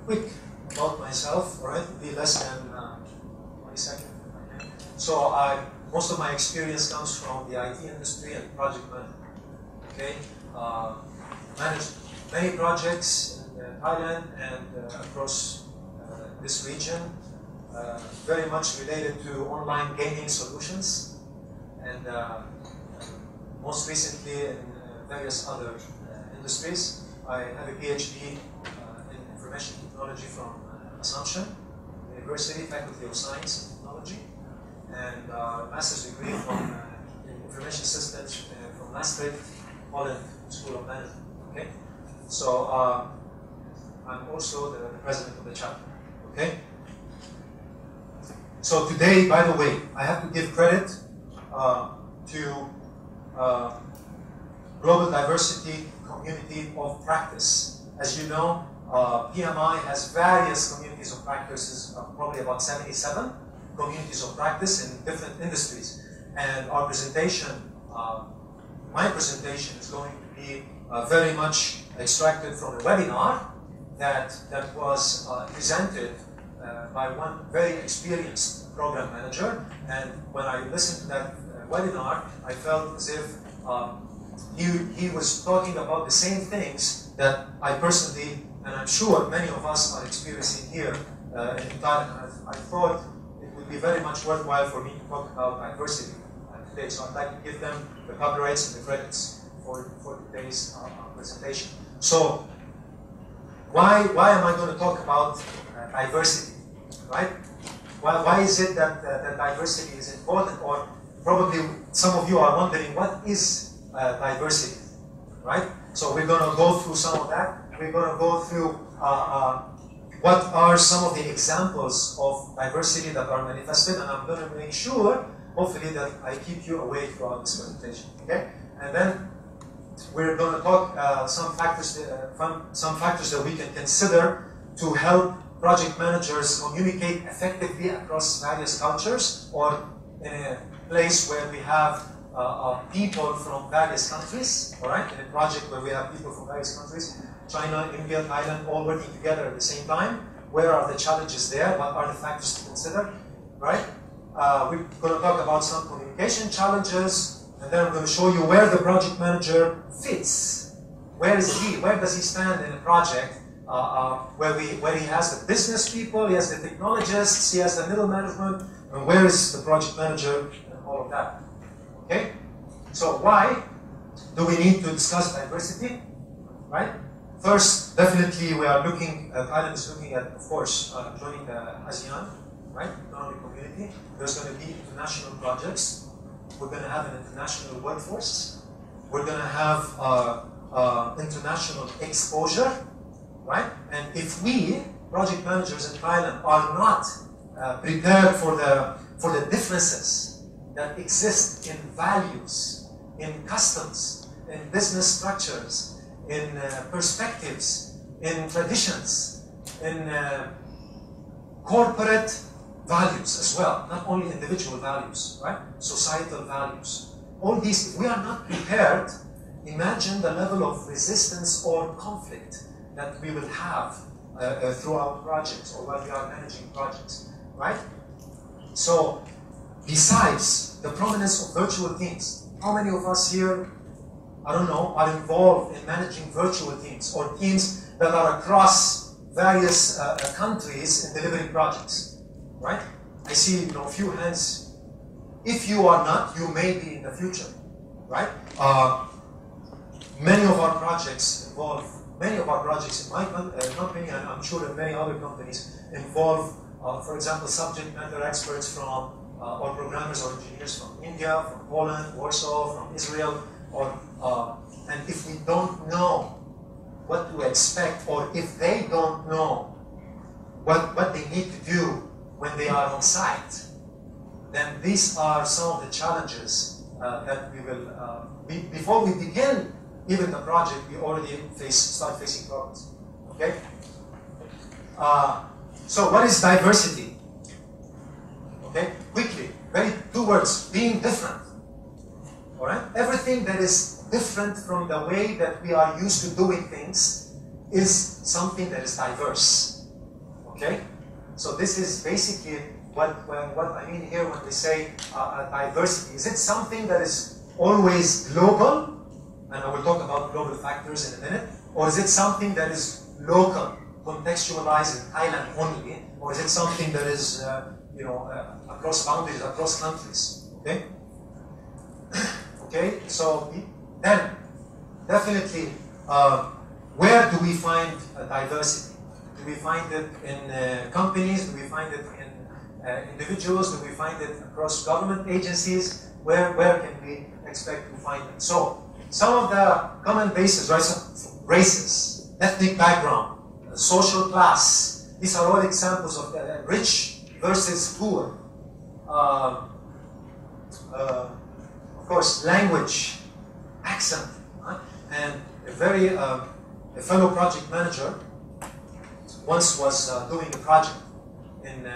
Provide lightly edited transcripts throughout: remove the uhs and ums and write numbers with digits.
quick about myself, all right? It'll be less than 20 seconds. Okay. So most of my experience comes from the IT industry and project management. Okay, managed many projects in Thailand and across this region, very much related to online gaming solutions, and most recently in various other industries. I have a PhD in information technology from Assumption University, Faculty of Science and Technology, and master's degree from in information systems from Maastricht, Holland School of Management. Okay, so I'm also the president of the chapter. Okay, so today, by the way, I have to give credit to Global Diversity Community of Practice. As you know, PMI has various communities of practices, probably about 77 communities of practice in different industries. And our presentation, my presentation, is going to be very much extracted from a webinar that was presented by one very experienced program manager. And when I listened to that webinar, I felt as if he was talking about the same things that I personally, and I'm sure many of us are experiencing here in Thailand. I thought it would be very much worthwhile for me to talk about diversity today. So I'd like to give them the copyrights and the credits for today's presentation. So why am I going to talk about diversity, right? Why is it that diversity is important? Or probably some of you are wondering, what is diversity, right? So we're going to go through some of that. We're going to go through what are some of the examples of diversity that are manifested, and I'm going to make sure, hopefully, that I keep you awake throughout this presentation. Okay, and then we're going to talk some factors that we can consider to help project managers communicate effectively across various cultures, or in a place where we have people from various countries, all right? In a project where we have people from various countries, China, India, Thailand, all working together at the same time. Where are the challenges there? What are the factors to consider, right? We're going to talk about some communication challenges, and then I'm going to show you where the project manager fits. Where is he? Where does he stand in a project where he has the business people, he has the technologists, he has the middle management, and where is the project manager and all of that? Okay? So why do we need to discuss diversity, right? First, definitely we are looking, Thailand is looking at, of course, joining the ASEAN, right? Economic community. There's going to be international projects. We're going to have an international workforce. We're going to have international exposure, right? And if we, project managers in Thailand, are not prepared for the differences that exist in values, in customs, in business structures, in perspectives, in traditions, in corporate values as well, not only individual values, right? Societal values. All these, if we are not prepared, imagine the level of resistance or conflict that we will have throughout projects or while we are managing projects, right? So, besides the prominence of virtual teams, how many of us here, I don't know, are involved in managing virtual teams or teams that are across various countries in delivering projects, right? I see, a few hands. If you are not, you may be in the future, right? Many of our projects in my company, and I'm sure in many other companies, involve, for example, subject matter experts from, or programmers or engineers from India, from Poland, Warsaw, from Israel, and if we don't know what to expect, or if they don't know what they need to do when they are on site, then these are some of the challenges that we will, before we begin even the project, we already start facing problems. Okay? So what is diversity? Okay, quickly, two words, being different. All right? Everything that is different from the way that we are used to doing things is something that is diverse. Okay? So this is basically what I mean here when we say diversity. Is it something that is always global? And I will talk about global factors in a minute. Or is it something that is local, contextualized in Thailand only? Or is it something that is across boundaries, across countries? Okay? Okay, so then definitely where do we find diversity? Do we find it in companies? Do we find it in individuals? Do we find it across government agencies? Where can we expect to find it? So some of the common bases, right? So races, ethnic background, social class. These are all examples of rich versus poor. Of course, language, accent, right? And a fellow project manager once was doing a project, and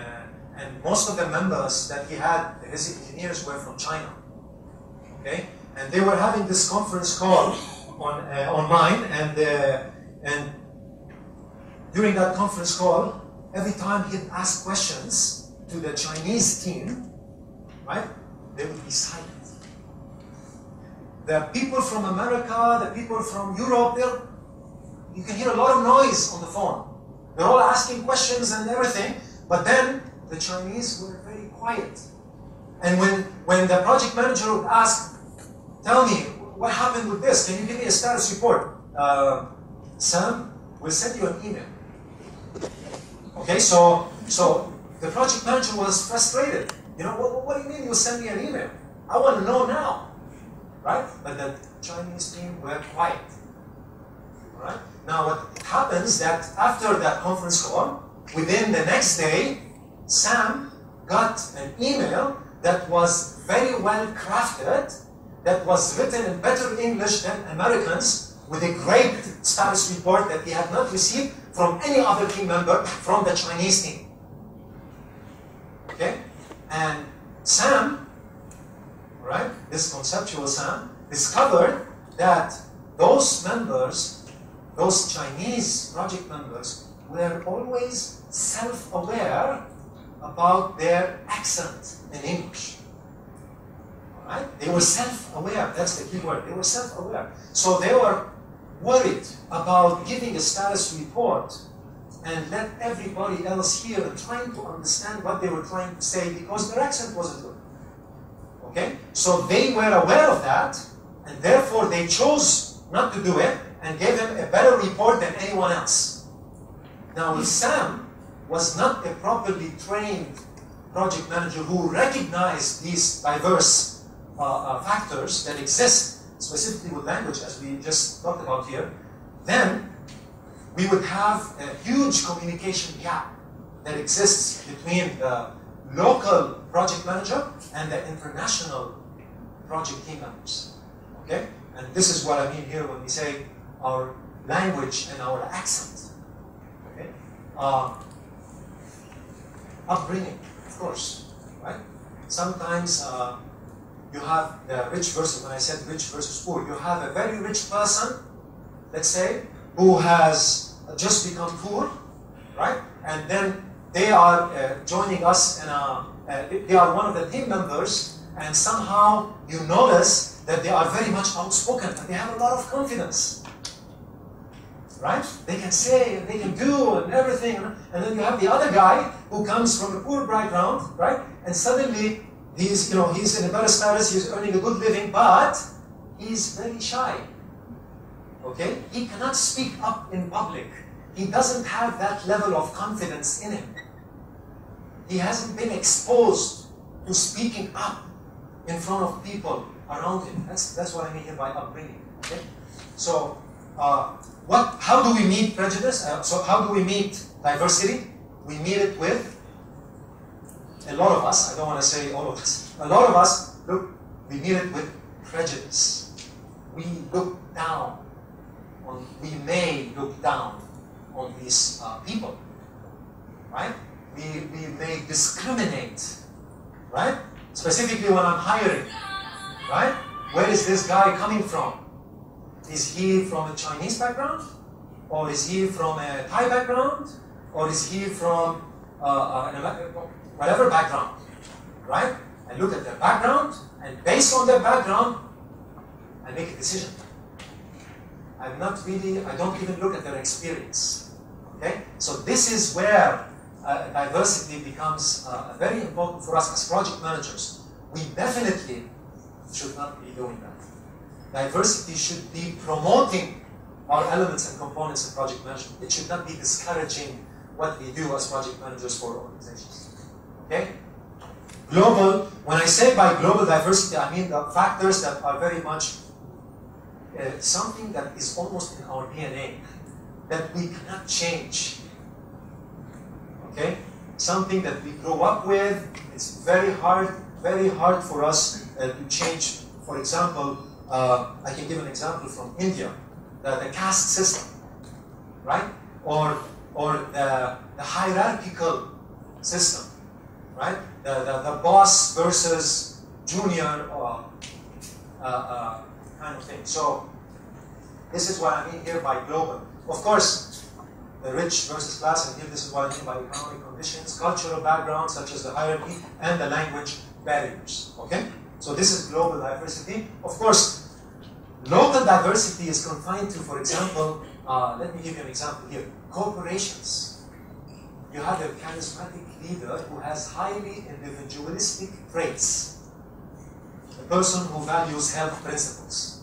most of the members that he had, his engineers, were from China. Okay, and they were having this conference call online, and during that conference call, every time he'd ask questions to the Chinese team, right, they would be silent. The people from America, the people from Europe, you can hear a lot of noise on the phone. They're all asking questions and everything, but then the Chinese were very quiet. And when the project manager would ask, tell me, what happened with this? Can you give me a status report? Sam, we'll send you an email. Okay, so the project manager was frustrated. You know, what do you mean you'll send me an email? I want to know now. Right? But the Chinese team were quiet. All right? Now what happens that after that conference call, within the next day, Sam got an email that was very well crafted, that was written in better English than Americans, with a great status report that he had not received from any other team member from the Chinese team. Okay? And Sam, right, this conceptual Sam, discovered that those members, those Chinese project members, were always self-aware about their accent in English. All right? They were self-aware, that's the key word. They were self-aware. So they were worried about giving a status report and let everybody else hear and trying to understand what they were trying to say because their accent wasn't good. Okay? So they were aware of that, and therefore they chose not to do it and gave him a better report than anyone else. Now, if Sam was not a properly trained project manager who recognized these diverse factors that exist, specifically with language, as we just talked about here, then we would have a huge communication gap that exists between the local project manager and the international project team members. Okay? And this is what I mean here when we say our language and our accent. Okay? Upbringing, of course, right? Sometimes you have the rich versus, when I said rich versus poor, you have a very rich person, let's say, who has just become poor, right? And then they are joining us, and they are one of the team members, and somehow you notice that they are very much outspoken, and they have a lot of confidence, right? They can say, and they can do, and everything, and then you have the other guy who comes from a poor background, right? And suddenly, he's in a better status, he's earning a good living, but he's very shy, okay? He cannot speak up in public. He doesn't have that level of confidence in him. He hasn't been exposed to speaking up in front of people around him. That's what I mean here by upbringing. Okay? So, how do we meet prejudice? So how do we meet diversity? We meet it with a lot of us. I don't want to say all of us. A lot of us we meet it with prejudice. We look down on. We may look down on these people, right? We may discriminate, right? Specifically when I'm hiring, right? Where is this guy coming from? Is he from a Chinese background? Or is he from a Thai background? or is he from whatever background, right? I look at their background, and based on their background, I make a decision. I don't even look at their experience, okay? So this is where diversity becomes very important for us as project managers. We definitely should not be doing that. Diversity should be promoting our elements and components in project management. It should not be discouraging what we do as project managers for organizations. Okay? Global, when I say by global diversity, I mean the factors that are very much something that is almost in our DNA, that we cannot change. Okay? Something that we grow up with, it's very hard for us to change. For example, I can give an example from India, the caste system, right? Or the hierarchical system, right? The boss versus junior kind of thing. So this is what I mean here by global. Of course, the rich versus class, and here this is what I mean by economic conditions, cultural background such as the hierarchy, and the language barriers. Okay? So this is global diversity. Of course, local diversity is confined to, for example, let me give you an example here. Corporations. You have a charismatic leader who has highly individualistic traits. A person who values health principles.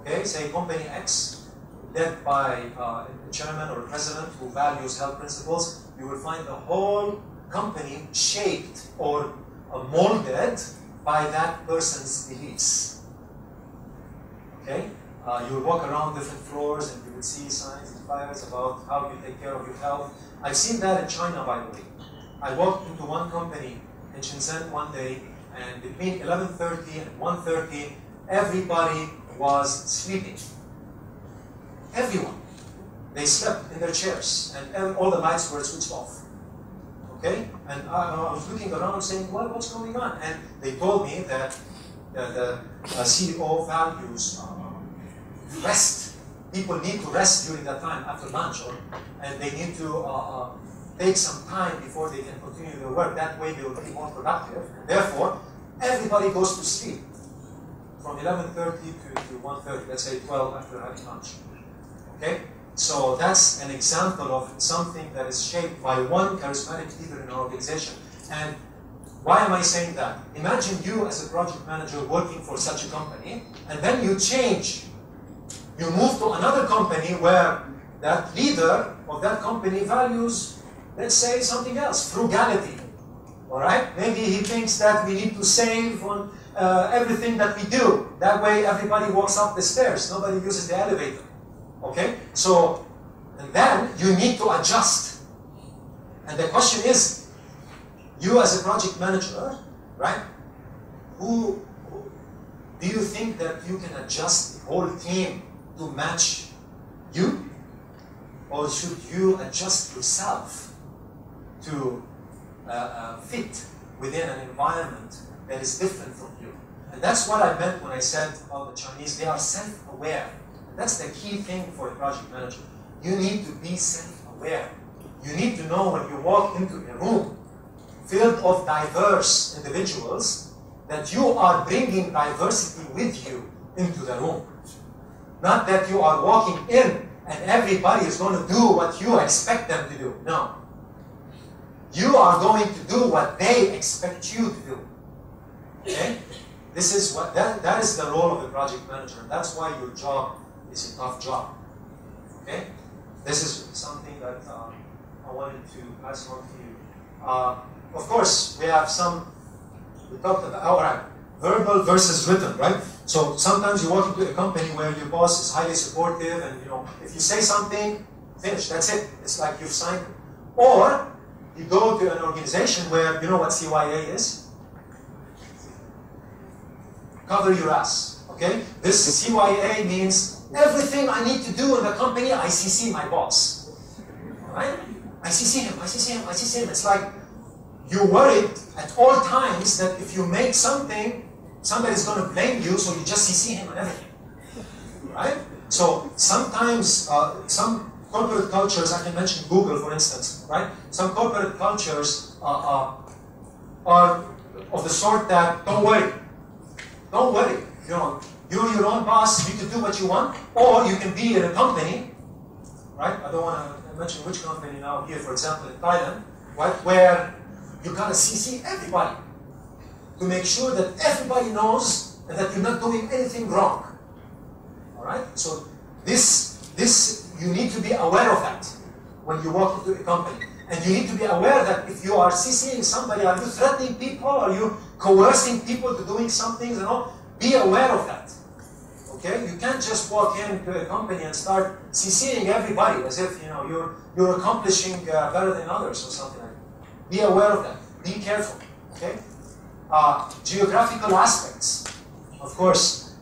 Okay, say company X, led by a chairman or a president who values health principles, you will find the whole company shaped or molded by that person's beliefs. Okay? You will walk around different floors and you will see signs and flyers about how you take care of your health. I've seen that in China, by the way. I walked into one company in Shenzhen one day, and between 11:30 and 1:30, everybody was sleeping. Everyone. They slept in their chairs, and all the lights were switched off. Okay? And I was looking around saying, what's going on? And they told me that the CEO values rest. People need to rest during that time after lunch, and they need to take some time before they can continue their work. That way they will be more productive. Therefore, everybody goes to sleep from 11:30 to 1:30, let's say 12 after having lunch. Okay? So that's an example of something that is shaped by one charismatic leader in our organization. And why am I saying that? Imagine you as a project manager working for such a company, and then you change. You move to another company where that leader of that company values, let's say, something else, frugality. All right? Maybe he thinks that we need to save on everything that we do. That way everybody walks up the stairs. Nobody uses the elevator. Okay? So, and then you need to adjust. And the question is, you as a project manager, right? Do you think that you can adjust the whole team to match you? Or should you adjust yourself to fit within an environment that is different from you? And that's what I meant when I said, oh, the Chinese, they are self-aware. That's the key thing for a project manager. You need to be self-aware. You need to know when you walk into a room filled of diverse individuals that you are bringing diversity with you into the room. Not that you are walking in and everybody is going to do what you expect them to do. No. You are going to do what they expect you to do. Okay? This is what that is the role of a project manager. That's why your job is a tough job. Okay? This is something that I wanted to pass on to you. Of course, we have we talked about, all right, verbal versus written, right? So sometimes you walk into a company where your boss is highly supportive and, if you say something, finish, that's it. It's like you've signed it. Or you go to an organization where, you know what CYA is? Cover your ass, okay? This CYA means everything I need to do in the company, I CC my boss. Right? I CC him, I CC him, I CC him. It's like you're worried at all times that if you make something, somebody's going to blame you, so you just CC him on everything. Right? So sometimes some corporate cultures, I can mention Google, for instance, right? Some corporate cultures are of the sort that, don't worry. Don't worry. You're your own boss, you can do what you want, or you can be in a company, right? I don't want to mention which company now here, for example, in Thailand, right? Where you gotta CC everybody to make sure that everybody knows and that you're not doing anything wrong. All right? So this you need to be aware of that when you walk into a company. And you need to be aware that if you are CCing somebody, are you threatening people? Are you coercing people to doing something? Be aware of that. Okay? You can't just walk into a company and start CCing everybody as if you're accomplishing better than others or something like that. Be aware of that. Be careful. Okay? Geographical aspects. Of course,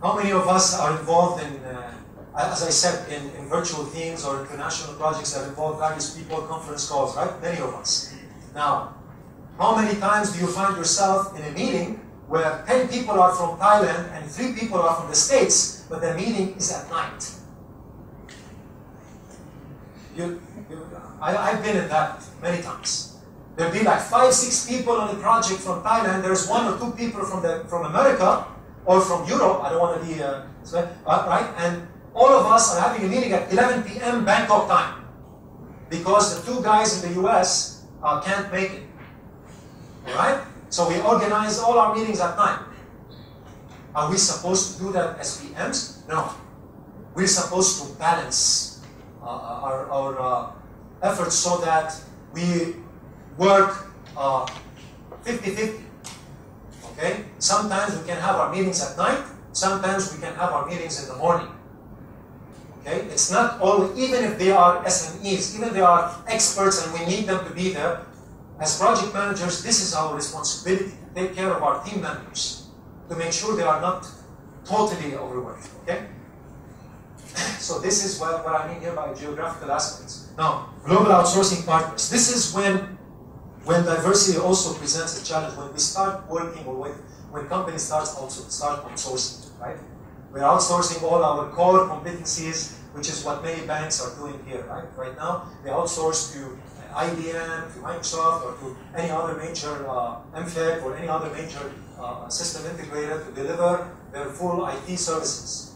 how many of us are involved in, as I said, in virtual teams or international projects that involve various people, conference calls, right? Many of us. Now, how many times do you find yourself in a meeting where 10 people are from Thailand and 3 people are from the States, but the meeting is at night? I've been in that many times. There'll be like 5, 6 people on the project from Thailand. There's 1 or 2 people from America or from Europe. I don't want to be right. And all of us are having a meeting at 11 p.m. Bangkok time because the 2 guys in the U.S. Can't make it. All right. So we organize all our meetings at night. Are we supposed to do that as PMs? No. We're supposed to balance our efforts so that we work 50-50. Okay? Sometimes we can have our meetings at night. Sometimes we can have our meetings in the morning. Okay? It's not always, even if they are SMEs, even if they are experts and we need them to be there, as project managers, this is our responsibility to take care of our team members, to make sure they are not totally overworked. Okay? So this is what I mean here by geographical aspects. Now, global outsourcing partners. This is when diversity also presents a challenge, when we start working or when companies start outsourcing, right? We're outsourcing all our core competencies, which is what many banks are doing here, right? Right now, they outsource to IBM, to Microsoft, or to any other major MFEC or any other major system integrator to deliver their full IT services.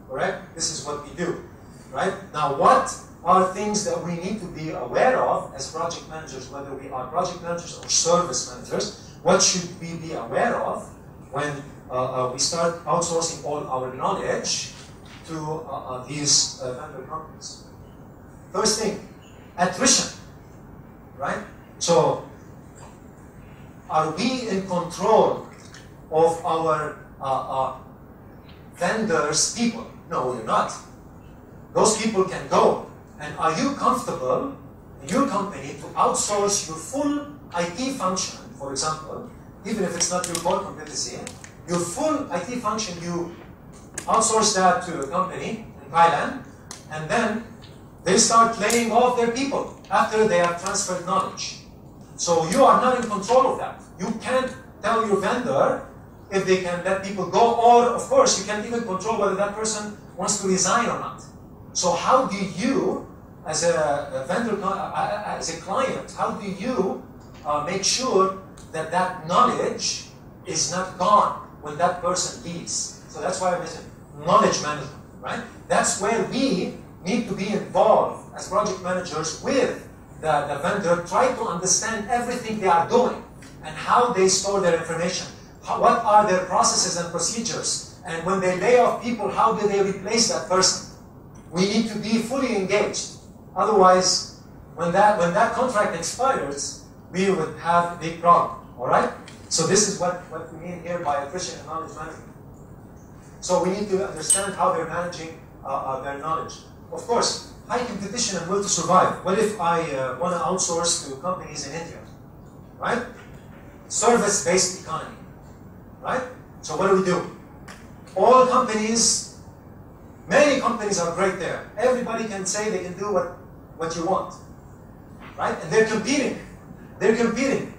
Correct? This is what we do, right? Now, what are things that we need to be aware of as project managers, whether we are project managers or service managers? What should we be aware of when we start outsourcing all our knowledge to these vendor companies? First thing, attrition, right? So, are we in control of our vendors' people? No, we're not. Those people can go. And are you comfortable in your company to outsource your full IT function, for example, even if it's not your core competency, your full IT function, you outsource that to a company in Thailand, and then they start laying off their people after they have transferred knowledge. So you are not in control of that. You can't tell your vendor if they can let people go, or of course you can't even control whether that person wants to resign or not. So how do you, as a vendor, as a client, how do you make sure that that knowledge is not gone when that person leaves? So that's why I mentioned knowledge management, right? That's where we need to be involved as project managers with the vendor, try to understand everything they are doing and how they store their information. What are their processes and procedures? And when they lay off people, how do they replace that person? We need to be fully engaged. Otherwise, when that contract expires, we would have a big problem. All right? So this is what we mean here by attrition and knowledge management. So we need to understand how they're managing their knowledge. Of course, high competition and will to survive. What if I want to outsource to companies in India? Right? Service-based economy. Right? So what do? All companies, many companies are great there. Everybody can say they can do what you want. Right? And they're competing. They're competing.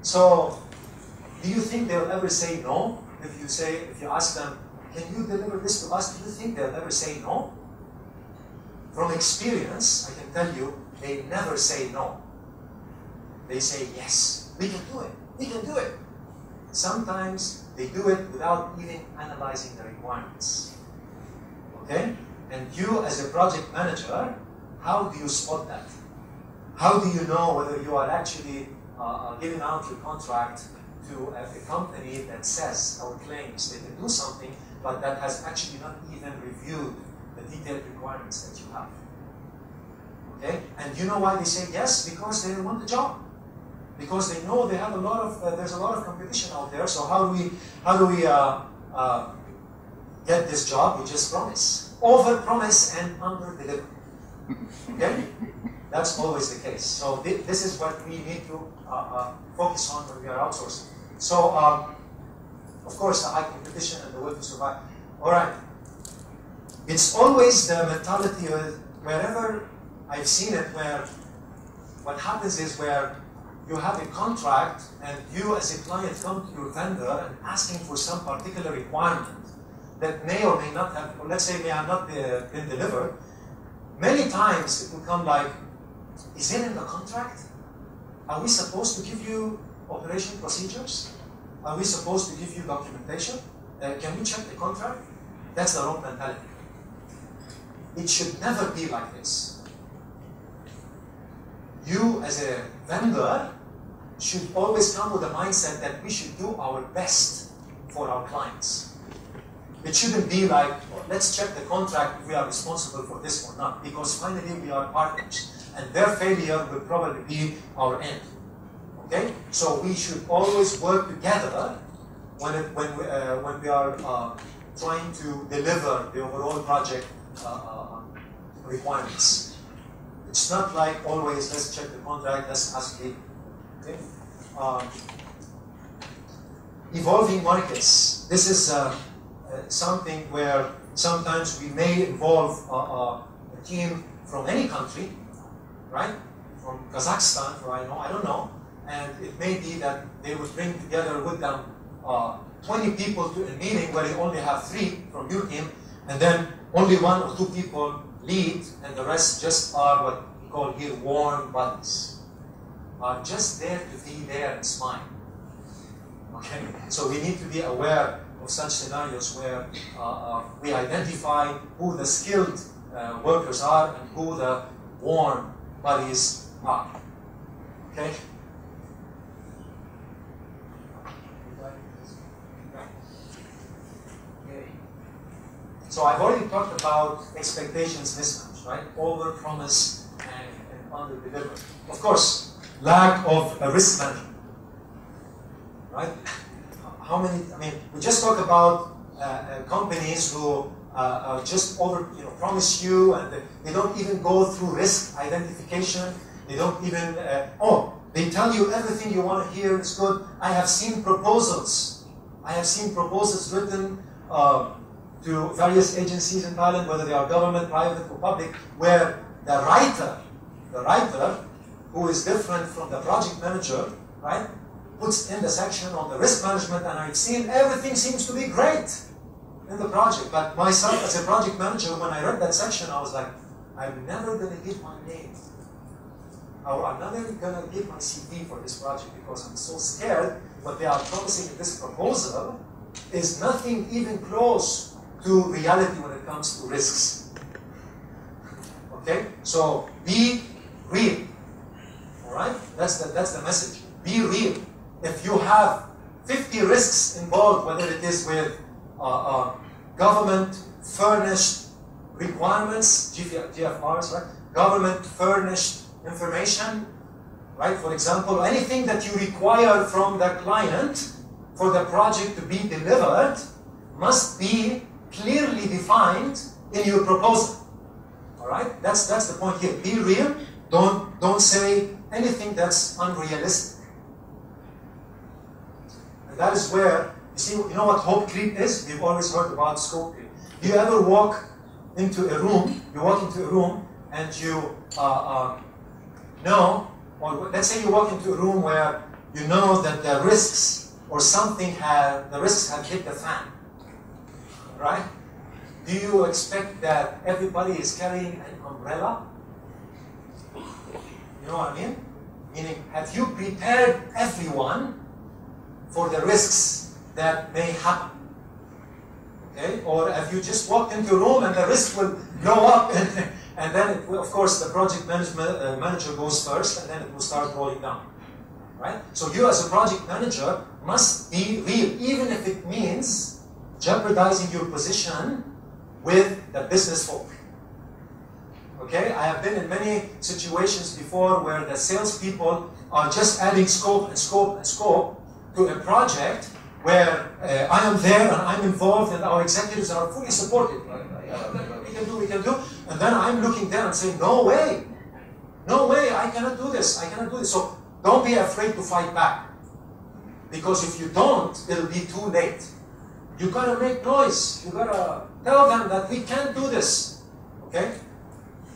So, do you think they'll ever say no? If you ask them, can you deliver this to us? Do you think they'll ever say no? from experience, I can tell you, they never say no. They say, yes, we can do it, we can do it. Sometimes they do it without even analyzing the requirements. Okay? And you, as a project manager, how do you spot that? How do you know whether you are actually giving out your contract to a company that says or claims they can do something, but that has actually not even reviewed the detailed requirements that you have? Okay? And you know why they say yes? Because they want the job. Because they know they have a lot of, there's a lot of competition out there. So how do we get this job? We just promise. Over-promise and under-deliver. Okay? That's always the case. So this is what we need to focus on when we are outsourcing. So, of course, the high competition and the will to survive. All right. It's always the mentality of wherever I've seen it, where what happens is where you have a contract and you as a client come to your vendor and asking for some particular requirement that may or may not have, or let's say may have not been delivered. Many times it will come like, is it in the contract? Are we supposed to give you operation procedures? Are we supposed to give you documentation? Can we check the contract? That's the wrong mentality. It should never be like this. You as a vendor should always come with a mindset that we should do our best for our clients. It shouldn't be like, well, let's check the contract if we are responsible for this or not, because finally we are partners, and their failure will probably be our end. Okay? So we should always work together when we are trying to deliver the overall project requirements. It's not like always, let's check the contract, let's ask the. Okay? Evolving markets. This is something where sometimes we may involve a team from any country, right? From Kazakhstan, for I don't know. And it may be that they would bring together with them 20 people to a meeting where you only have 3 from your team, and then only 1 or 2 people lead, and the rest just are what we call here warm bodies. Are just there to be there and smile. Okay? So we need to be aware of such scenarios where we identify who the skilled workers are and who the warm bodies are. Okay? So I've already talked about expectations mismatch, right? Over-promise and under-deliver. Of course, lack of risk management, right? How many, we just talked about companies who just promise you, and they don't even go through risk identification. They don't even, they tell you everything you want to hear is good. I have seen proposals. I have seen proposals written to various agencies in Thailand, whether they are government, private, or public, where the writer, who is different from the project manager, right, puts in the section on the risk management, and I've seen everything seems to be great in the project. But myself, as a project manager, when I read that section, I was like, I'm never going to give my name, or I'm never going to give my CV for this project, because I'm so scared what they are promising in this proposal is nothing even close to reality when it comes to risks. Okay? So be real. Alright? That's the message. Be real. If you have 50 risks involved, whether it is with government furnished requirements, GFRs, right? Government furnished information, right? For example, anything that you require from the client for the project to be delivered must be clearly defined in your proposal. All right? That's the point here. Be real. Don't say anything that's unrealistic. And that is where you know what hope creep is? We've always heard about scope creep. Do you ever walk into a room? You walk into a room and you know, or let's say you walk into a room where you know that the risks or something the risks have hit the fan, right? Do you expect that everybody is carrying an umbrella? You know what I mean? Meaning, have you prepared everyone for the risks that may happen? Okay? Or have you just walked into a room and the risk will blow up and then, it will, of course, the project manager goes first and then it will start rolling down. Right? So you as a project manager must be real, even if it means jeopardizing your position with the business folk. Okay? I have been in many situations before where the salespeople are just adding scope and scope and scope to a project where I am there and I'm involved and our executives are fully supportive. We can do. And then I'm looking there and saying, no way, I cannot do this, So don't be afraid to fight back. Because if you don't, it'll be too late. You gotta make noise. You gotta tell them that we can't do this. Okay?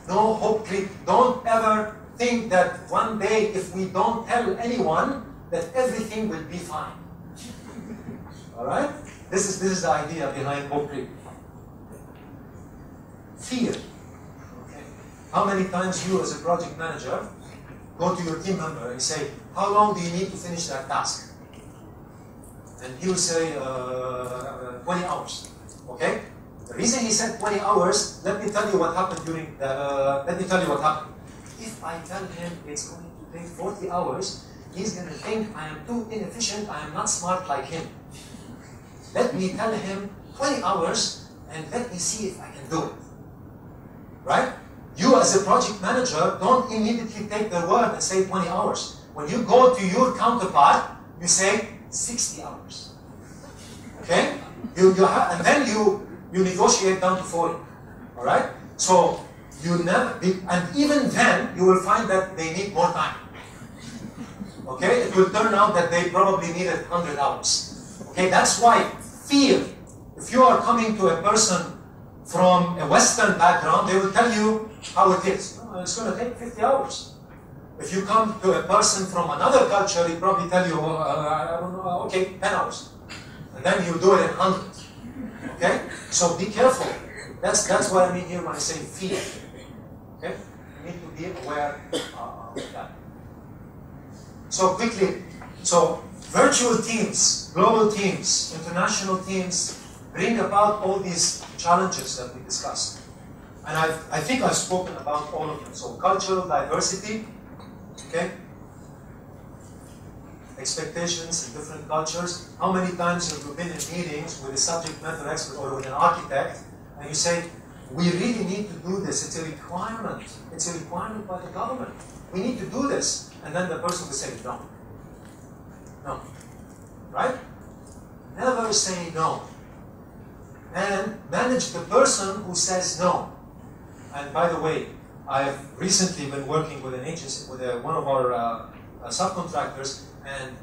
No hope creep. Don't ever think that one day if we don't tell anyone that everything will be fine. Alright? This is the idea behind hope creep. Fear. Okay. How many times you as a project manager go to your team member and say, how long do you need to finish that task? And he will say 20 hours. Okay? The reason he said 20 hours, let me tell you what happened during the, If I tell him it's going to take 40 hours, he's going to think I am too inefficient, I am not smart like him. Let me tell him 20 hours and let me see if I can do it. Right? You as a project manager, don't immediately take their word and say 20 hours. When you go to your counterpart, you say 60 hours. Okay? And then you negotiate down to 40. Alright? So, and even then, you will find that they need more time. Okay? It will turn out that they probably needed 100 hours. Okay? That's why fear. If you are coming to a person from a Western background, they will tell you how it is. Oh, it's going to take 50 hours. If you come to a person from another culture, he'll probably tell you, I don't know, okay, 10 hours. And then you do it in 100. Okay? So be careful. That's what I mean here when I say fear. Okay? You need to be aware of that. So quickly, virtual teams, global teams, international teams bring about all these challenges that we discussed. And I think I've spoken about all of them. So cultural diversity, okay? Expectations in different cultures. How many times have you been in meetings with a subject matter expert or with an architect and you say, we really need to do this, it's a requirement. It's a requirement by the government. We need to do this. And then the person will say, no. No. Right? Never say no. And manage the person who says no. And by the way, I've recently been working with an agency, with one of our subcontractors, and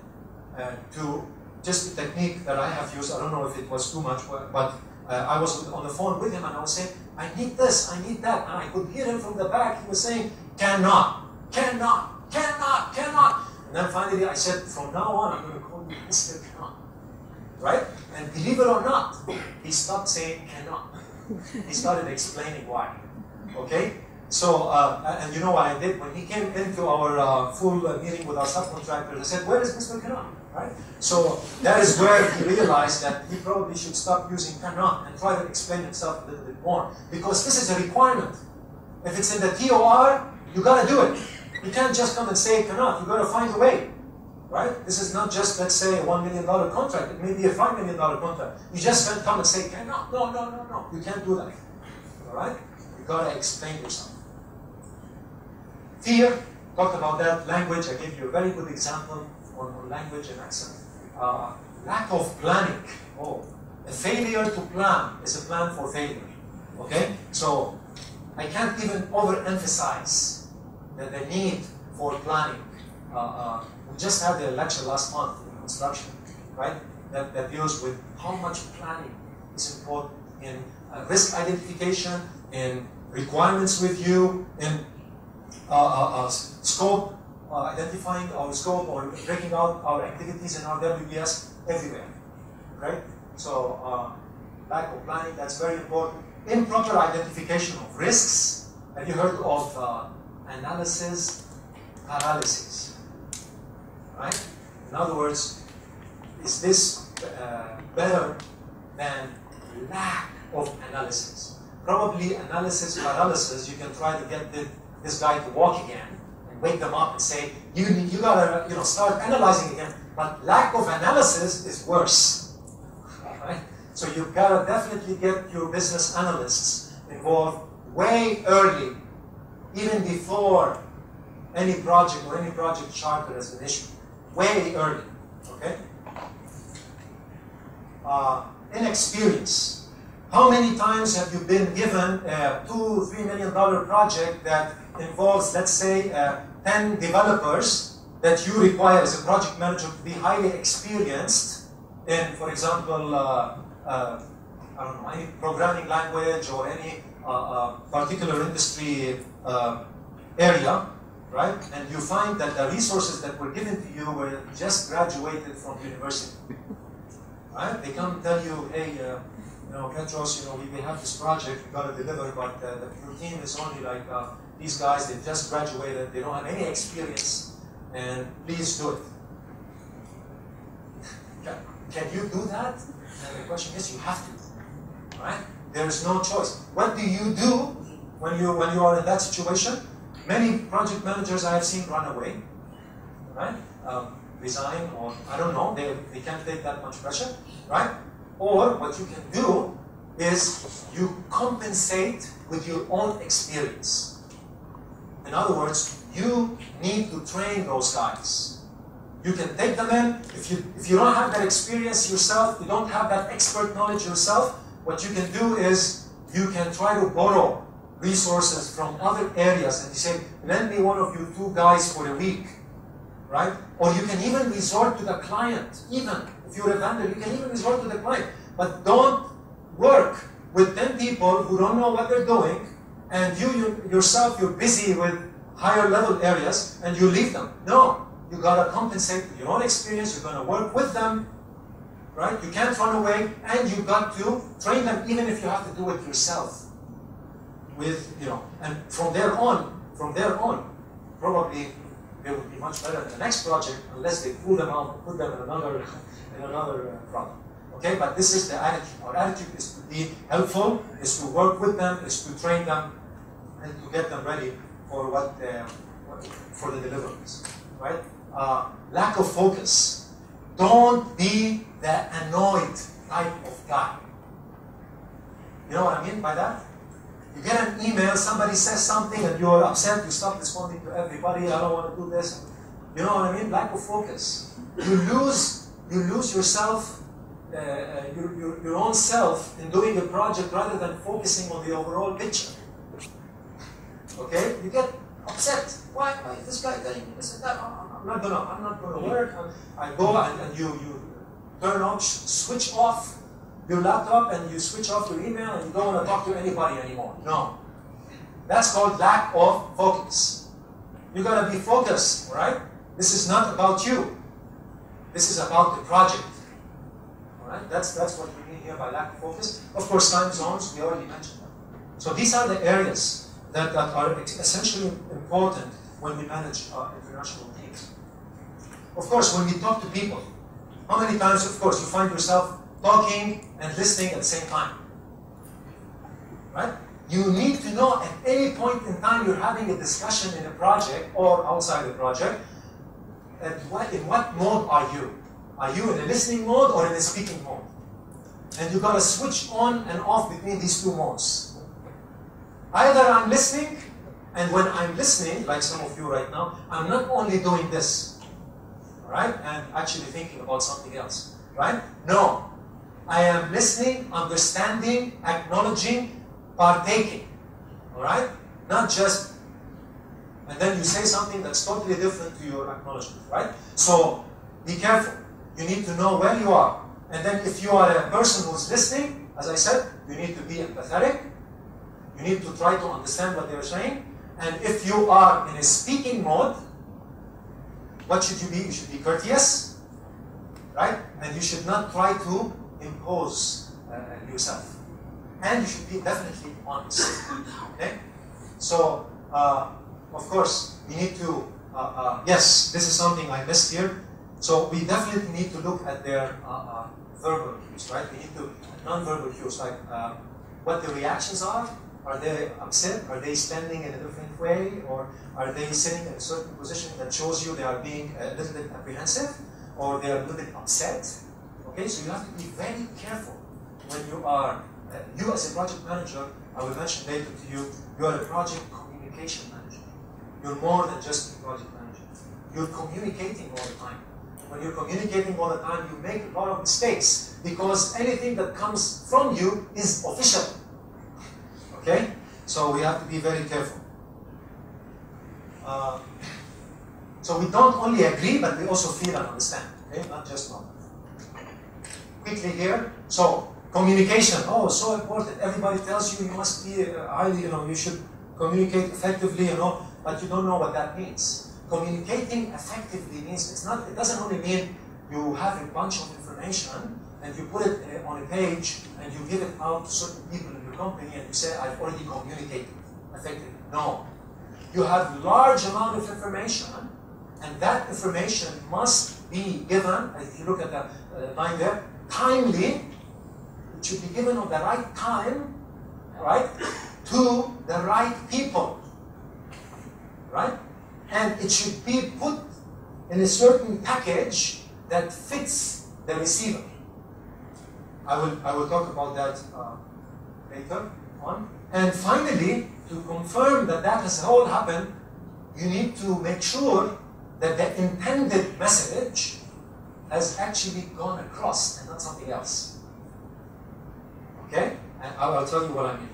just the technique that I have used, I don't know if it was too much, but I was on the phone with him and I was saying, I need this, I need that. And I could hear him from the back, he was saying, cannot, cannot, cannot, cannot. And then finally I said, from now on, I'm going to call you Mr. Cannot. Right? And believe it or not, he stopped saying cannot. He started explaining why. Okay? So, and you know what I did? When he came into our full meeting with our subcontractors, I said, where is Mr. Cannot? Right? So, that is where he realized that he probably should stop using cannot and try to explain himself a little bit more. Because this is a requirement. If it's in the TOR, you gotta do it. You can't just come and say cannot. You gotta find a way. Right? This is not just, let's say, a $1 million contract. It may be a $5 million contract. You just can't come and say, cannot. No, no, no, no. You can't do that. All right? You gotta explain yourself. Fear, talked about that. Language, I gave you a very good example on language and accent. Lack of planning. Oh, a failure to plan is a plan for failure. Okay? So, I can't even overemphasize the need for planning. We just had a lecture last month in construction, right? That deals with how much planning is important in risk identification, in requirements review, in scope, identifying our scope or breaking out our activities in our WBS everywhere, right? So lack of planning, that's very important. improper identification of risks. Have you heard of analysis paralysis? Right? In other words, is this better than lack of analysis? Probably analysis paralysis, you can try to get this guy to walk again and wake them up and say, you gotta start analyzing again. But lack of analysis is worse. Right? So you've gotta definitely get your business analysts involved way early, even before any project or any project charter has been issued. Way early. Okay? Inexperience. How many times have you been given a $2-3 million project that involves, let's say, 10 developers that you require as a project manager to be highly experienced in, for example, I don't know, any programming language or any particular industry area, right? And you find that the resources that were given to you were just graduated from university, right? They come and tell you, hey, Petros, we have this project, we got to deliver, but your team is only like these guys, they just graduated, they don't have any experience, and please do it. Can you do that? And the question is, you have to, right? There is no choice. What do you do when you are in that situation? Many project managers I have seen run away, right? Resign, or I don't know, they can't take that much pressure, right? Or what you can do is you compensate with your own experience. In other words, you need to train those guys. You can take them in. If you don't have that experience yourself, you don't have that expert knowledge yourself, what you can do is you can try to borrow resources from other areas and you say, lend me one of you 2 guys for a week, right? Or you can even resort to the client. Even if you're a vendor, you can even resort to the client. But don't work with 10 people who don't know what they're doing, and yourself, you're busy with higher level areas, and you leave them. No, you gotta compensate with your own experience. You're gonna work with them, right? You can't run away, and you got to train them, even if you have to do it yourself. And from there on, probably they would be much better in the next project unless they pull them out and put them in another problem. Okay, but this is the attitude. Our attitude is to be helpful, is to work with them, is to train them, and to get them ready for for the deliverables. Right? Lack of focus. Don't be the annoyed type of guy. You know what I mean by that? You get an email, somebody says something, and you're upset, you stop responding to everybody, I don't want to do this. You know what I mean? Lack of focus. You lose yourself, your own self in doing a project rather than focusing on the overall picture. Okay? You get upset. Why is this guy telling me this and that? I'm not gonna work. I go and you turn on, switch off your laptop and you switch off your email and you don't want to talk to anybody anymore. No. That's called lack of focus. You gotta be focused, alright? This is not about you. This is about the project. Alright? That's what we mean here by lack of focus. Of course, time zones, we already mentioned them. So these are the areas that are essentially important when we manage international teams. Of course, when we talk to people, how many times, of course, you find yourself talking and listening at the same time? Right? You need to know at any point in time you're having a discussion in a project or outside the project, in what mode are you? Are you in a listening mode or in a speaking mode? And you've got to switch on and off between these 2 modes. Either I'm listening, and when I'm listening, like some of you right now, I'm not only doing this, right, and actually thinking about something else, right? No. I am listening, understanding, acknowledging, partaking, all right? Not just, and then you say something that's totally different to your acknowledgement, right? So be careful. You need to know where you are. And then if you are a person who's listening, as I said, you need to be empathetic. You need to try to understand what they're saying. And if you are in a speaking mode, what should you be? You should be courteous, right? And you should not try to impose yourself. and you should be definitely honest. Okay? So, of course, we need to, yes, this is something I missed here. So we definitely need to look at their verbal cues, right? We need to, non-verbal cues, like what the reactions are. Are they upset? Are they standing in a different way? Or are they sitting in a certain position that shows you they are being a little bit apprehensive? Or they are a little bit upset? Okay, so you have to be very careful when you are, you as a project manager, I will mention later to you, you are a project communication manager. You're more than just a project manager. You're communicating all the time. When you're communicating all the time, you make a lot of mistakes because anything that comes from you is official. Okay? So we have to be very careful. So we don't only agree, but we also feel and understand. Okay? Not just know. Quickly here. So, communication. Oh, so important. Everybody tells you you must be highly, you should communicate effectively, but you don't know what that means. Communicating effectively means it doesn't only mean you have a bunch of information and you put it on a page and you give it out to certain people in your company and you say, I've already communicated effectively. No. You have large amount of information and that information must be given, if you look at the line there, timely. It should be given at the right time, right, to the right people, right? And it should be put in a certain package that fits the receiver. I will talk about that later on. And finally, to confirm that that has all happened, you need to make sure that the intended message has actually gone across and not something else. Okay? And I'll tell you what I mean.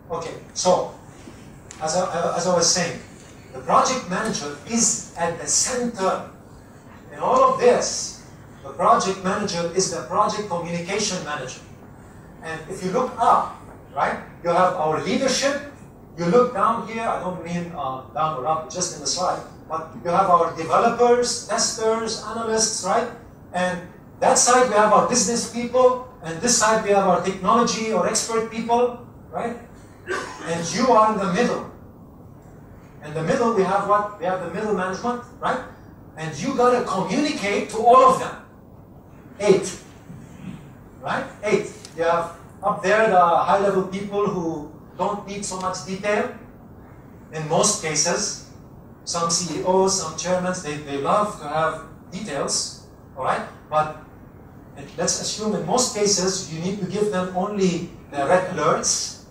Okay, so, as I was saying, the project manager is at the center. In all of this, the project manager is the project communication manager. And if you look up, right, you have our leadership. You look down here, I don't mean down or up, just in the slide, but you have our developers, testers, analysts, right? And that side we have our business people, and this side we have our technology or expert people, right? And you are in the middle. In the middle we have what? We have the middle management, right? And you gotta communicate to all of them. 8. Right? 8. You have up there the high-level people who don't need so much detail. In most cases, some CEOs, some chairmen, they love to have details, all right? But let's assume in most cases, you need to give them only the red alerts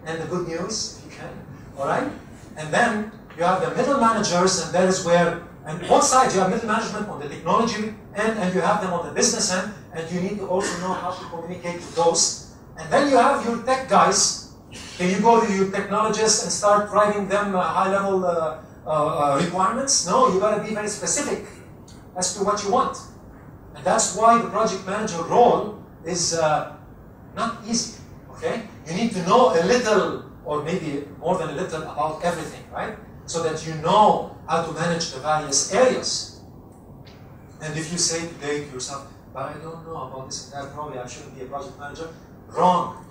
and the good news, if you can, all right? And then you have the middle managers, and that is where, and both sides, you have middle management on the technology end, and you have them on the business end, and you need to also know how to communicate to those. And then you have your tech guys. Can you go to your technologists and start writing them high-level requirements? No, you got to be very specific as to what you want. And that's why the project manager role is not easy, okay? You need to know a little, or maybe more than a little, about everything, right? So that you know how to manage the various areas. And if you say today to yourself, but I don't know about this and that, probably I shouldn't be a project manager, wrong.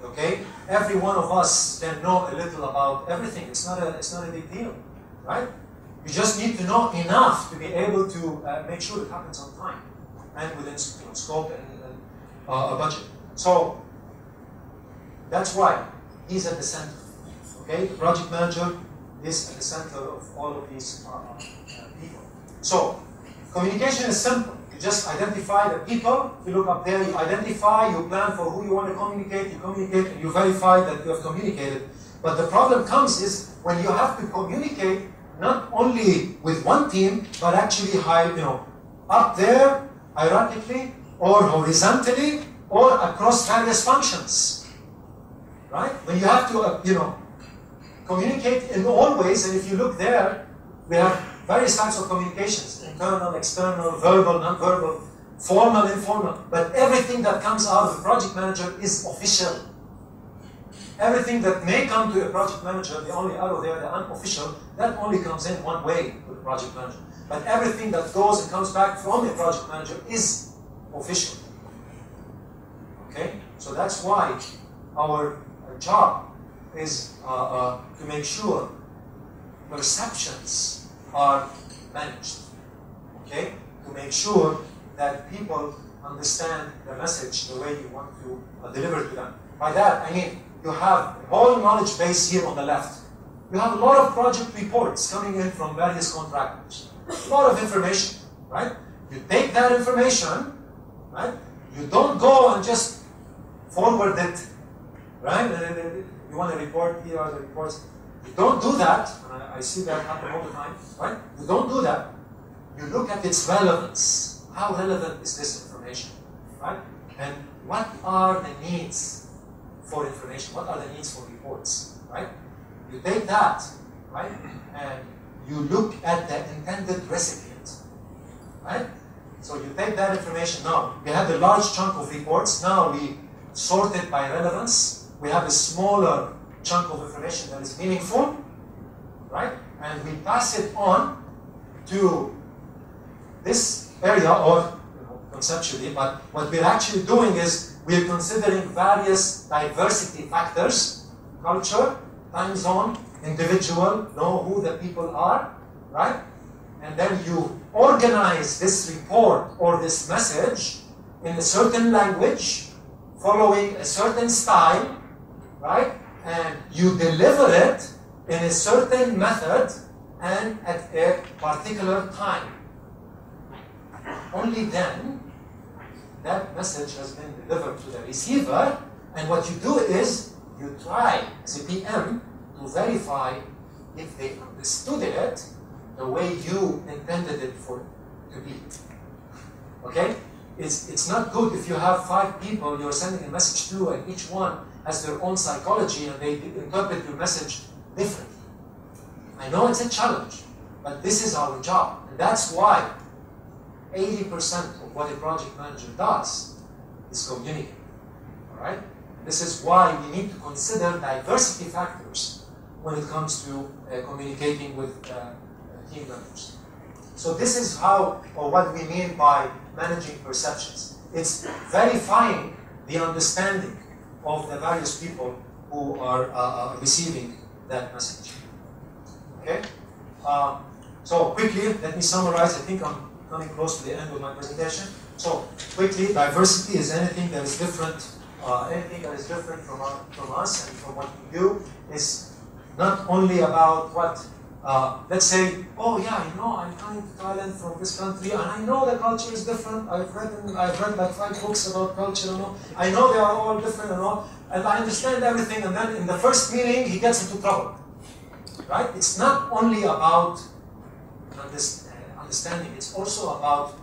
Okay? Every one of us can know a little about everything. It's not a big deal, right? You just need to know enough to be able to make sure it happens on time and within scope and a budget. So that's why he's at the center. Okay? The project manager is at the center of all of these people. So communication is simple. Just identify the people. If you look up there, you identify, you plan for who you want to communicate, and you verify that you have communicated. But the problem comes is when you have to communicate not only with one team, but actually up there, hierarchically, or horizontally, or across various functions. Right? When you have to, communicate in all ways, and if you look there, we have various types of communications, internal, external, verbal, non-verbal, formal, informal. But everything that comes out of the project manager is official. Everything that may come to a project manager, the only arrow there, the unofficial, that only comes in one way to the project manager. But everything that goes and comes back from a project manager is official. Okay? So that's why our job is to make sure perceptions are managed, okay? To make sure that people understand the message the way you want to deliver to them. By that, I mean, you have a whole knowledge base here on the left. You have a lot of project reports coming in from various contractors. A lot of information, right? You take that information, right? You don't go and just forward it, right? You want to report, here are the reports. You don't do that, and I see that happen all the time, right? You don't do that. You look at its relevance. How relevant is this information, right? And what are the needs for information? What are the needs for reports, right? You take that, right? And you look at the intended recipient, right? So you take that information now. We have a large chunk of reports. Now we sort it by relevance. We have a smaller chunk of information that is meaningful, right? And we pass it on to this area, or conceptually, but what we're actually doing is we're considering various diversity factors: culture, time zone, individual, know who the people are, right? And then you organize this report or this message in a certain language, following a certain style, right? And you deliver it in a certain method and at a particular time. Only then that message has been delivered to the receiver, and what you do is you try as a PM to verify if they understood it the way you intended it for to be. Okay? It's not good if you have 5 people you're sending a message to, and each one has their own psychology and they interpret your message differently. I know it's a challenge, but this is our job. And that's why 80% of what a project manager does is communicate. All right? This is why we need to consider diversity factors when it comes to communicating with team members. So this is how, or what we mean by managing perceptions. It's verifying the understanding of the various people who are receiving that message. Okay? So quickly, let me summarize. I think I'm coming close to the end of my presentation. So quickly, diversity is anything that is different. Anything that is different from us and from what we do is not only about what. Let's say, oh yeah, you know, I'm coming to Thailand from this country, and I know the culture is different. I've read like 5 books about culture, and all. I know they are all different and all, and I understand everything. And then in the first meeting, he gets into trouble, right? It's not only about understanding; it's also about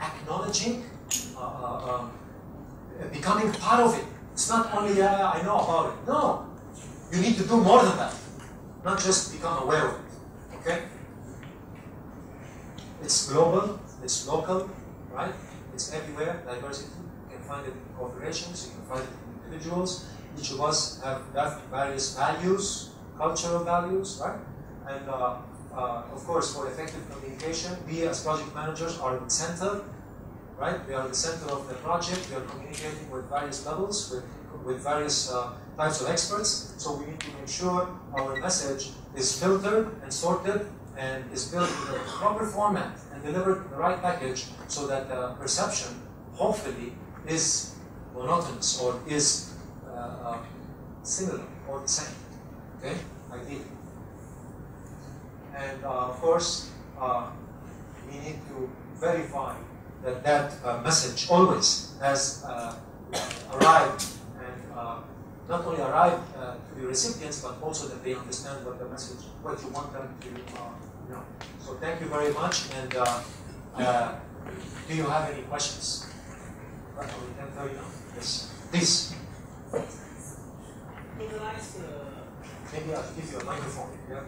acknowledging, becoming part of it. It's not only yeah, I know about it. No, you need to do more than that. Not just become aware of it, okay? It's global, it's local, right? It's everywhere, diversity. You can find it in corporations, you can find it in individuals. Each of us have various values, cultural values, right? And of course, for effective communication, we as project managers are in the center, right? We are the center of the project. We are communicating with various levels, with various types of experts, so we need to make sure our message is filtered and sorted and is built in the proper format and delivered in the right package so that the perception, hopefully, is monotonous or is similar or the same, okay, ideally. And of course, we need to verify that that message always has arrived and not only arrive to the recipients, but also that they understand what the message, what you want them to know. So thank you very much. And do you have any questions? We can tell you now. Yes, please. Maybe I'll give you a microphone. Yeah.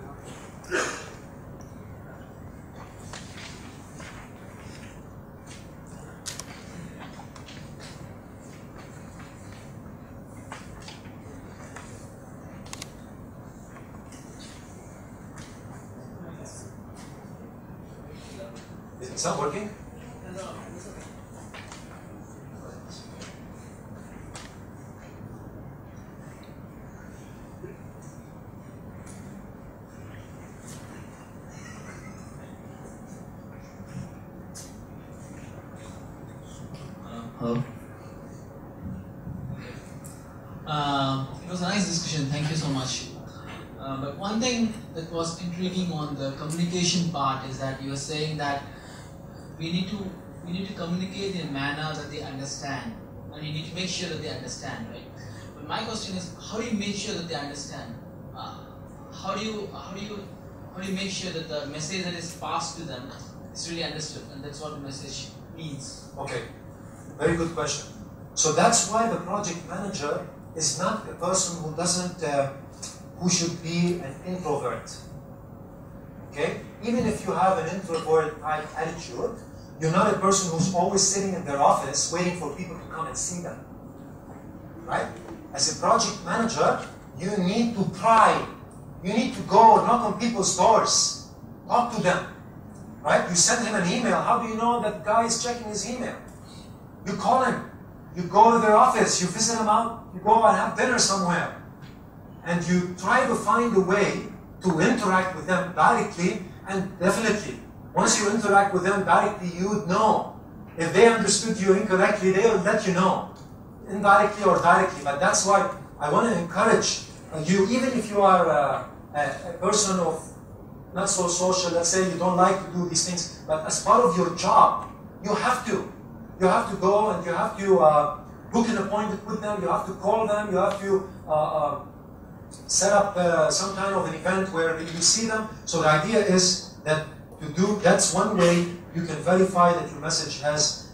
It's not working? Hello. It was a nice discussion. Thank you so much. But one thing that was intriguing on the communication part is that you were saying that we need to communicate in a manner that they understand, and you need to make sure that they understand, right? But my question is, how do you make sure that they understand? How do you make sure that the message that is passed to them is really understood, and that's what the message means? Okay, very good question. So that's why the project manager is not a person who doesn't, who should be an introvert. Okay, even if you have an introvert type attitude, you're not a person who's always sitting in their office waiting for people to come and see them. Right? As a project manager, you need to pry. You need to go knock on people's doors, talk to them. Right? You send him an email. How do you know that guy is checking his email? You call him. You go to their office. You visit them out. You go and have dinner somewhere. And you try to find a way to interact with them directly, and definitely, once you interact with them directly, you would know. If they understood you incorrectly, they will let you know, indirectly or directly. But that's why I want to encourage you, even if you are a person of not so social, let's say you don't like to do these things, but as part of your job, you have to. You have to go and you have to book an appointment with them, you have to call them, you have to set up some kind of an event where you see them. So the idea is that that's one way you can verify that your message has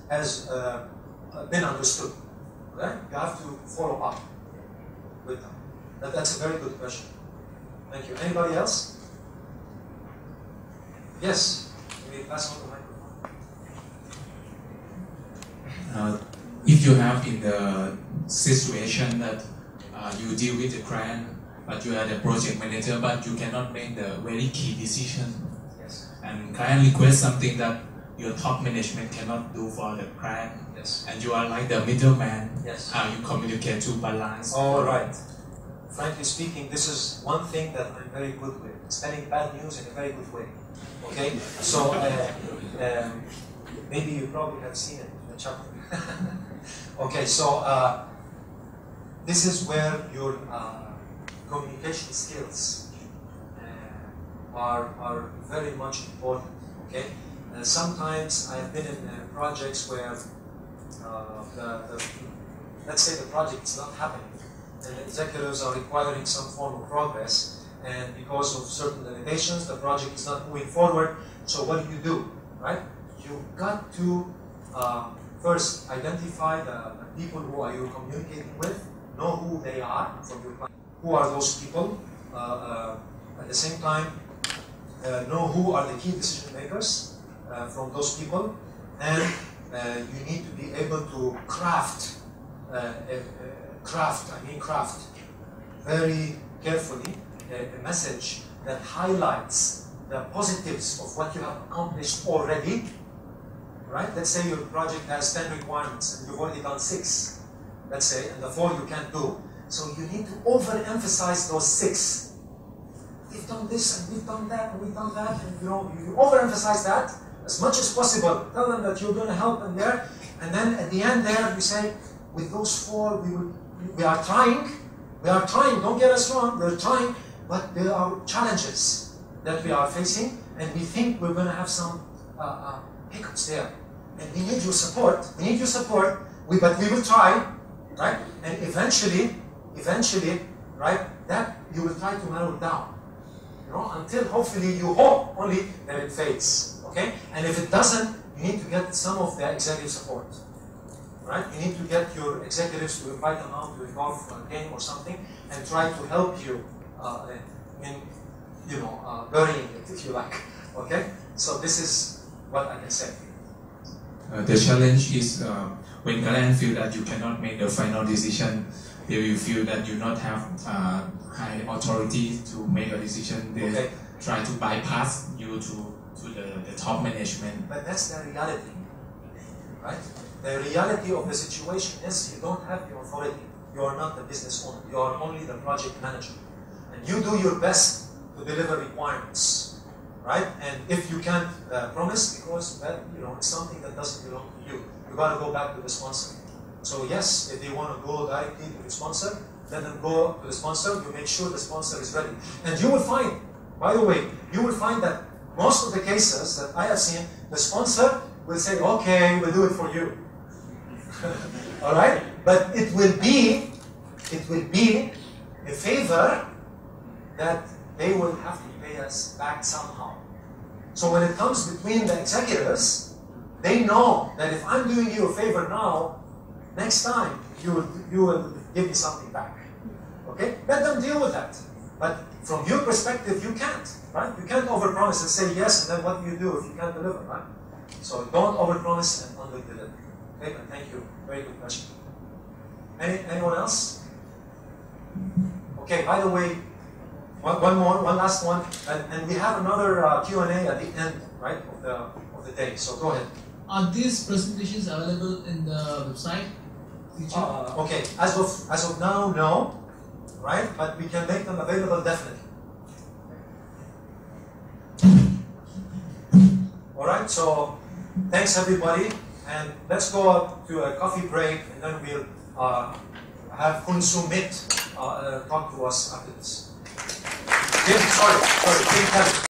been understood. Okay? You have to follow up with them. That's a very good question. Thank you. Anybody else? Yes. Maybe pass on the microphone. If you have in the situation that you deal with the client, but you are the project manager, but you cannot make the very key decision. Yes. And client requests something that your top management cannot do for the client. Yes. And you are like the middleman. Yes. How you communicate to balance. All right. Frankly speaking, this is one thing that I'm very good with. Spreading bad news in a very good way. Okay? So, maybe you probably have seen it in the chapter. Okay, so this is where your communication skills are very much important. Okay, sometimes I've been in projects where let's say the project is not happening, and the executives are requiring some form of progress, and because of certain limitations, the project is not moving forward. So what do? Right? You've got to first identify the people who are you communicating with, know who they are from your client. Who are those people? At the same time, know who are the key decision makers from those people, and you need to be able to craft very carefully a message that highlights the positives of what you have accomplished already. Right? Let's say your project has 10 requirements and you've already done 6, let's say, and the 4 you can't do. So you need to overemphasize those 6. We've done this and we've done that and we've done that, and you overemphasize that as much as possible. Tell them that you're going to help them there, and then at the end there you say, with those 4 we are trying. Don't get us wrong, we're trying, but there are challenges that we are facing, and we think we're going to have some hiccups there. And we need your support. But we will try, right? And eventually, right, that you will try to narrow it down. Until hopefully you hope only that it fades. Okay? And if it doesn't, you need to get some of the executive support. Right? You need to get your executives to invite them out to a golf game or something and try to help you in burying it, if you like. Okay? So this is what I can say. The challenge is when clients feel that you cannot make the final decision, they will feel that you not have high authority to make a decision. They try to bypass you to the top management. But that's the reality, right? The reality of the situation is you don't have the authority. You are not the business owner. You are only the project manager. And you do your best to deliver requirements, right? And if you can't promise, because it's something that doesn't belong to you, you got to go back to the sponsor. So yes, if they want to go directly to the sponsor, let them go to the sponsor. You make sure the sponsor is ready. And you will find, by the way, you will find that most of the cases that I have seen, the sponsor will say, okay, we'll do it for you. All right? But it will be a favor that they will have to pay us back somehow. So when it comes between the executives, they know that if I'm doing you a favor now, next time you will give me something back. Okay? Let them deal with that. But from your perspective, you can't, right? You can't overpromise and say yes, and then what do you do if you can't deliver, right? So don't overpromise and underdeliver. Okay, but thank you. Very good question. Anyone else? Okay, by the way, one last one, and we have another Q&A at the end, right, of the day. So go ahead. Are these presentations available in the website? Okay, as of now, no, right? But we can make them available definitely. All right. So thanks everybody, and let's go up to a coffee break, and then we'll have Kun Sumit talk to us after this. Sorry, King Kevin.